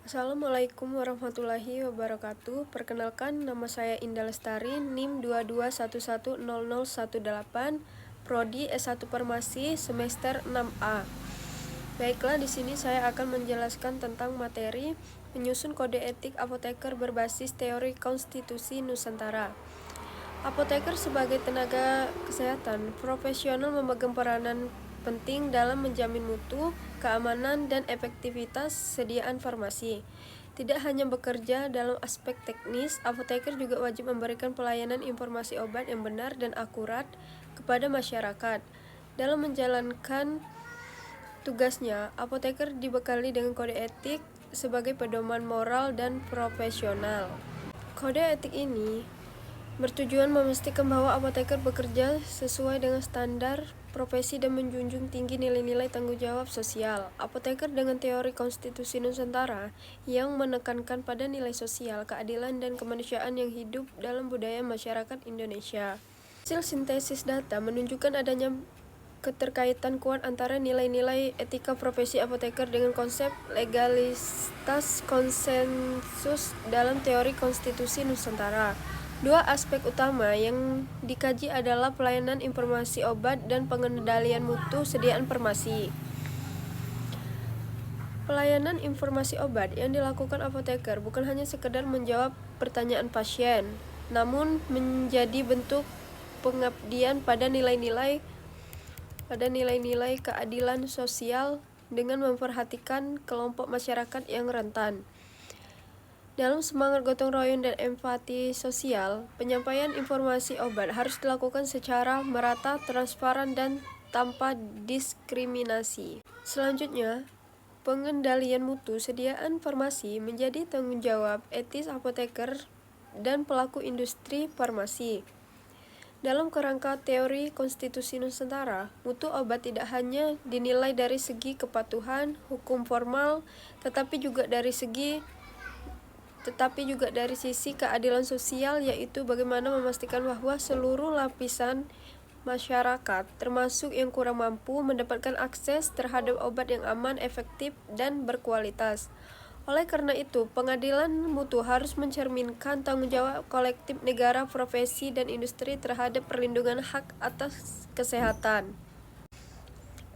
Assalamualaikum warahmatullahi wabarakatuh. Perkenalkan, nama saya Indah Lestari, NIM 22110018, Prodi S1 Farmasi semester 6A. Baiklah, di sini saya akan menjelaskan tentang materi menyusun kode etik apoteker berbasis teori konstitusi Nusantara. Apoteker sebagai tenaga kesehatan profesional memegang peranan penting dalam menjamin mutu, keamanan, dan efektivitas sediaan farmasi. Tidak hanya bekerja dalam aspek teknis, apoteker juga wajib memberikan pelayanan informasi obat yang benar dan akurat kepada masyarakat. Dalam menjalankan tugasnya, apoteker dibekali dengan kode etik sebagai pedoman moral dan profesional. Kode etik ini bertujuan memastikan bahwa apoteker bekerja sesuai dengan standar profesi dan menjunjung tinggi nilai-nilai tanggung jawab sosial. Apoteker dengan teori konstitusi Nusantara yang menekankan pada nilai sosial, keadilan, dan kemanusiaan yang hidup dalam budaya masyarakat Indonesia. Hasil sintesis data menunjukkan adanya keterkaitan kuat antara nilai-nilai etika profesi apoteker dengan konsep legalitas konsensus dalam teori konstitusi Nusantara. Dua aspek utama yang dikaji adalah pelayanan informasi obat dan pengendalian mutu sediaan farmasi. Pelayanan informasi obat yang dilakukan apoteker bukan hanya sekedar menjawab pertanyaan pasien, namun menjadi bentuk pengabdian pada nilai-nilai keadilan sosial dengan memperhatikan kelompok masyarakat yang rentan. Dalam semangat gotong royong dan empati sosial, penyampaian informasi obat harus dilakukan secara merata, transparan, dan tanpa diskriminasi. Selanjutnya, pengendalian mutu sediaan farmasi menjadi tanggung jawab etis apoteker dan pelaku industri farmasi. Dalam kerangka teori konstitusi Nusantara, mutu obat tidak hanya dinilai dari segi kepatuhan hukum formal, tetapi juga dari sisi keadilan sosial, yaitu bagaimana memastikan bahwa seluruh lapisan masyarakat, termasuk yang kurang mampu, mendapatkan akses terhadap obat yang aman, efektif, dan berkualitas. Oleh karena itu, pengadilan mutu harus mencerminkan tanggung jawab kolektif negara, profesi, dan industri terhadap perlindungan hak atas kesehatan.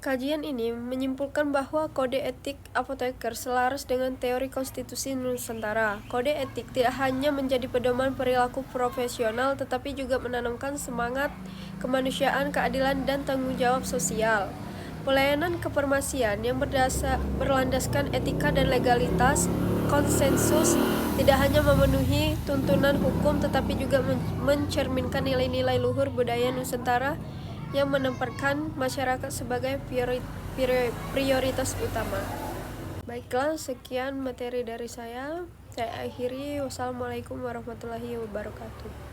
Kajian ini menyimpulkan bahwa kode etik apoteker selaras dengan teori konstitusi Nusantara. Kode etik tidak hanya menjadi pedoman perilaku profesional, tetapi juga menanamkan semangat kemanusiaan, keadilan, dan tanggung jawab sosial. Pelayanan kefarmasian yang berlandaskan etika dan legalitas konsensus tidak hanya memenuhi tuntunan hukum, tetapi juga mencerminkan nilai-nilai luhur budaya Nusantara yang menempatkan masyarakat sebagai prioritas utama. Baiklah, sekian materi dari saya. Saya akhiri. Wassalamualaikum warahmatullahi wabarakatuh.